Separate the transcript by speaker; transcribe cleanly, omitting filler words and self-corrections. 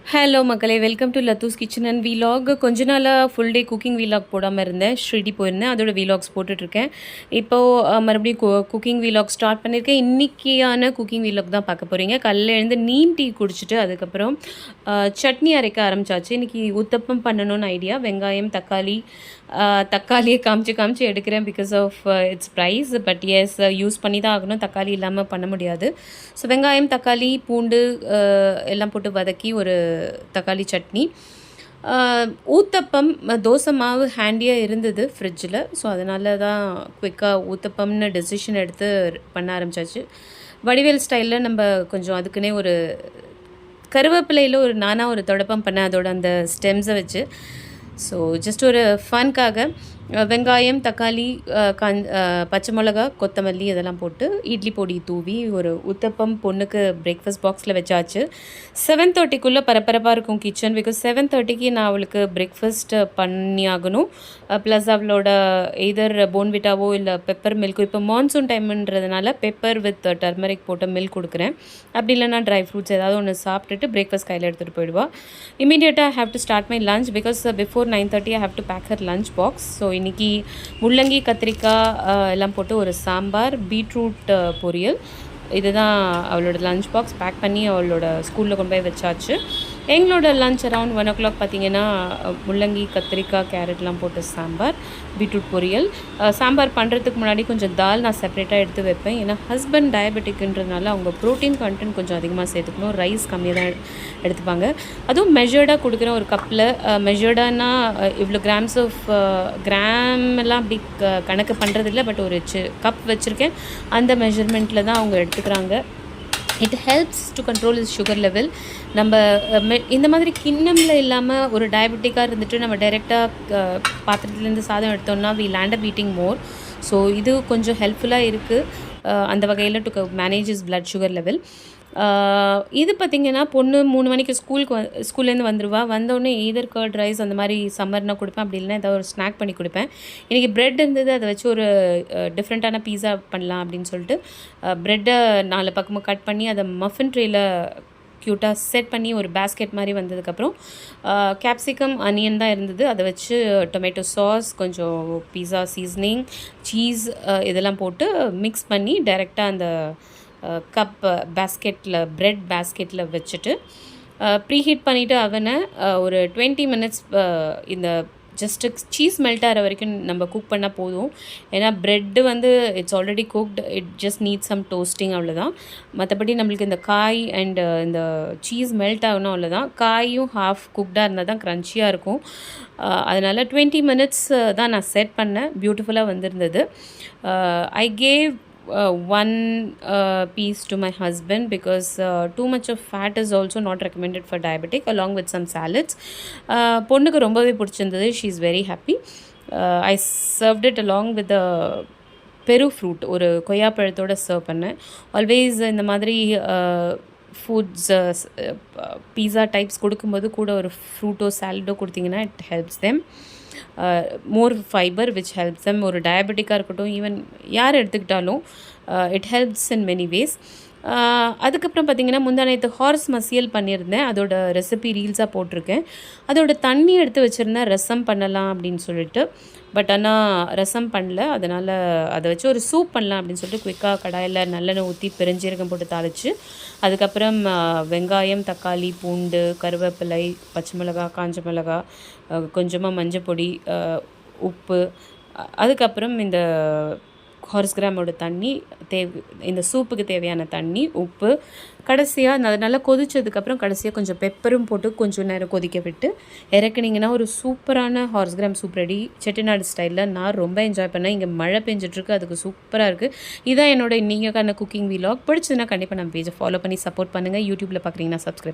Speaker 1: Hello மக்களே, welcome to லத்தூஸ் kitchen and vlog. கொஞ்ச நாளாக ஃபுல் டே குக்கிங் விலாக் போடாமல் இருந்தேன். ஷிரடி போயிருந்தேன், அதோட விலாக்ஸ் போட்டுட்ருக்கேன். இப்போது மறுபடியும் குக்கிங் விலாக் ஸ்டார்ட் பண்ணியிருக்கேன். இன்றைக்கியான குக்கிங் விலாக் தான் பார்க்க போகிறீங்க. காலையில் எழுந்து நீம் டீ குடிச்சிட்டு அதுக்கப்புறம் சட்னி அரைக்க ஆரம்பித்தாச்சு. இன்றைக்கி உத்தப்பம் பண்ணணும்னு ஐடியா. வெங்காயம், தக்காளியை காமிச்சு எடுக்கிறேன் because of its price. But yes, use பண்ணி தான் ஆகணும், தக்காளி இல்லாமல் பண்ண முடியாது. ஸோ வெங்காயம், தக்காளி, பூண்டு எல்லாம் போட்டு வதக்கி ஒரு தக்காளி சட்னி. ஊத்தப்பம் தோசை மாவு ஹேண்டியாக இருந்தது ஃப்ரிட்ஜில். ஸோ அதனால தான் குயிக்காக ஊத்தப்பம்னு டெசிஷன் எடுத்து பண்ண ஆரம்பித்தாச்சு. வடிவேல் ஸ்டைலில் நம்ம கொஞ்சம் அதுக்குன்னே ஒரு கருவேப்பிலையில் நானாக ஒரு தொடப்பம் பண்ணேன், அதோட அந்த ஸ்டெம்ஸை வச்சு. ஸோ ஜஸ்ட் ஒரு ஃபன்காக வெங்காயம், தக்காளி, பச்சை மிளகா, கொத்தமல்லி இதெல்லாம் போட்டு இட்லி பொடி தூவி ஒரு உத்தப்பம் பொண்ணுக்கு பிரேக்ஃபாஸ்ட் பாக்ஸில் வச்சாச்சு. 7:30க்குள்ளே பரபரப்பாக இருக்கும் கிச்சன். பிகாஸ் 7:30க்கு நான் அவளுக்கு பிரேக்ஃபாஸ்ட் பண்ணி ஆகணும். ப்ளஸ் அவளோட எதர் போன்விட்டாவோ இல்லை பெப்பர் மில்க்கோ, இப்போ மான்சூன் டைம்ன்றதுனால பெப்பர் வித் டர்மரிக் போட்ட மில்க் கொடுக்குறேன். அப்படி இல்லைனா ட்ரை ஃப்ரூட்ஸ் ஏதாவது ஒன்று சாப்பிட்டுட்டு பிரேக்ஃபாஸ்ட் கையில் எடுத்துகிட்டு போயிடுவா. இமீடியட்டாக I have to start my lunch because before 9:30 I have to pack her lunch box. So இன்றைக்கி முள்ளங்கி, கத்திரிக்காய் எல்லாம் போட்டு ஒரு சாம்பார், பீட்ரூட் பொரியல். இதுதான் அவளோட லஞ்ச் பாக்ஸ். பேக் பண்ணி அவளோட ஸ்கூலில் கொண்டு போய் வச்சாச்சு. எங்களோட லஞ்ச் அரவுண்ட் 1 o'clock பார்த்திங்கன்னா முள்ளங்கி, கத்திரிக்காய், கேரட்லாம் போட்டு சாம்பார், பீட்ரூட் பொரியல். சாம்பார் பண்ணுறதுக்கு முன்னாடி கொஞ்சம் தால் நான் செப்பரேட்டாக எடுத்து வைப்பேன். ஏன்னா ஹஸ்பண்ட் டயபெட்டிக்ன்றதுனால அவங்க ப்ரோட்டீன் கண்டென்ட் கொஞ்சம் அதிகமாக சேர்த்துக்கணும். ரைஸ் கம்மியாக தான் எடுத்துப்பாங்க. அதுவும் மெஷர்டாக கொடுக்குற ஒரு கப்பில். மெஷர்டானா இவ்வளோ கிராம்ஸ் ஆஃப் கிராம் எல்லாம் அப்படி கணக்கு பண்ணுறதில்ல. பட் ஒரு கப் வச்சுருக்கேன், அந்த மெஷர்மெண்ட்டில் தான் அவங்க எடுத்துக்கிறாங்க. It helps to control is sugar level. நம்ம இந்த மாதிரி கிண்ணமில் இல்லாமல் ஒரு டயபெட்டிக்காக இருந்துட்டு நம்ம டைரெக்டாக பாத்திரத்துலேருந்து சாதம் எடுத்தோம்னா we land up eating more. So இது கொஞ்சம் ஹெல்ப்ஃபுல்லாக இருக்குது அந்த வகையில் to manage is blood sugar level. இது பார்த்திங்கன்னா பொண்ணு 3 மணிக்கு ஸ்கூல்லேருந்து வந்துடுவா. வந்தோடனே எய்தர் கர்ட் ரைஸ் அந்த மாதிரி சம்மர்னால் கொடுப்பேன், அப்படி இல்லைனா ஏதாவது ஒரு ஸ்நாக் பண்ணி கொடுப்பேன். இன்றைக்கி ப்ரெட் இருந்தது, அதை வச்சு ஒரு டிஃப்ரெண்ட்டான பீஸா பண்ணலாம் அப்படின்னு சொல்லிட்டு ப்ரெட்டை 4 பக்கமும் கட் பண்ணி அதை மஃபின் ட்ரேயில் க்யூட்டாக செட் பண்ணி ஒரு பேஸ்கெட் மாதிரி வந்ததுக்கப்புறம் கேப்சிகம், அனியன் தான் இருந்தது. அதை வச்சு டொமேட்டோ சாஸ், கொஞ்சம் பீஸா சீசனிங், சீஸ் இதெல்லாம் போட்டு மிக்ஸ் பண்ணி டைரெக்டாக அந்த கப் பேஸ்கெட்டில் ப்ரெட் பேஸ்கெட்டில் வச்சுட்டு ப்ரீஹீட் பண்ணிவிட்டு அவனை ஒரு 20 minutes இந்த ஜஸ்ட்டு சீஸ் மெல்ட் ஆகிற வரைக்கும் நம்ம குக் பண்ணால் போதும். ஏன்னா bread it's already cooked, it just need some toasting, அவ்வளோதான். மற்றபடி நம்மளுக்கு இந்த காய் அண்ட் இந்த சீஸ் மெல்ட் ஆகணும், அவ்வளோதான். காயும் ஹாஃப் குக்டாக இருந்தால் தான் க்ரன்ச்சியாக இருக்கும். அதனால் 20 minutes தான் நான் செட் பண்ணேன். பியூட்டிஃபுல்லாக வந்திருந்தது. I gave one piece to my husband because too much of fat is also not recommended for diabetic, along with some salads. பொண்ணுக்கு ரொம்பவே பிடிச்சிருந்தது. she is very happy. I served it along with the பெரு fruit, ஒரு கொய்யாப்பழத்தோடு serve பண்ணேன். Always இந்த மாதிரி foods பீஸா types கொடுக்கும்போது கூட ஒரு ஃப்ரூட்டோ சாலடோ கொடுத்தீங்கன்னா it helps them. More fibre which helps them. ஒரு டயபெட்டிக்காக இருக்கட்டும், ஈவன் யார் எடுத்துக்கிட்டாலும் it helps in many ways. அதுக்கப்புறம் பார்த்திங்கன்னா முந்தானத்து ஹார்ஸ் மசியல் பண்ணியிருந்தேன். அதோட ரெசிபி ரீல்ஸாக போட்டிருக்கேன். அதோட தண்ணி எடுத்து வச்சுருந்தேன் ரசம் பண்ணலாம் அப்படின்னு சொல்லிட்டு. பட் ஆனால் ரசம் பண்ணல, அதனால் அதை வச்சு ஒரு சூப் பண்ணலாம் அப்படின்னு சொல்லிட்டு குயிக்காக கடாயில் நல்லெண்ணெய் ஊற்றி பெருஞ்சீரகம் போட்டு தாளித்து அதுக்கப்புறம் வெங்காயம், தக்காளி, பூண்டு, கருவேப்பிலை, பச்சை மிளகா, காஞ்ச மிளகா, கொஞ்சமாக மஞ்சள் பொடி, உப்பு, அதுக்கப்புறம் இந்த ஹார்ஸ் கிராமோட தண்ணி இந்த சூப்புக்கு தேவையான தண்ணி, உப்பு, கடைசியாக அது நல்லா கொதிச்சதுக்கப்புறம் கடைசியாக கொஞ்சம் பெப்பரும் போட்டு கொஞ்சம் நேரம் கொதிக்க விட்டு இறக்குனிங்கன்னா ஒரு சூப்பரான hours gram soup ready. Chettinad ஸ்டைலில் நான் ரொம்ப என்ஜாய் பண்ணேன். இங்கே மழை பெஞ்சிட்ருக்கு, அதுக்கு சூப்பராக இருக்குது. இதான் என்னோட இன்றைக்கான குக்கிங் விலாக். பிடிச்சதுன்னா கண்டிப்பாக நம்ம பேஜை ஃபாலோ பண்ணி சப்போர்ட் பண்ணுங்கள். யூடியூப்பில் பார்க்குறீங்கன்னா சப்ஸ்கிரைப்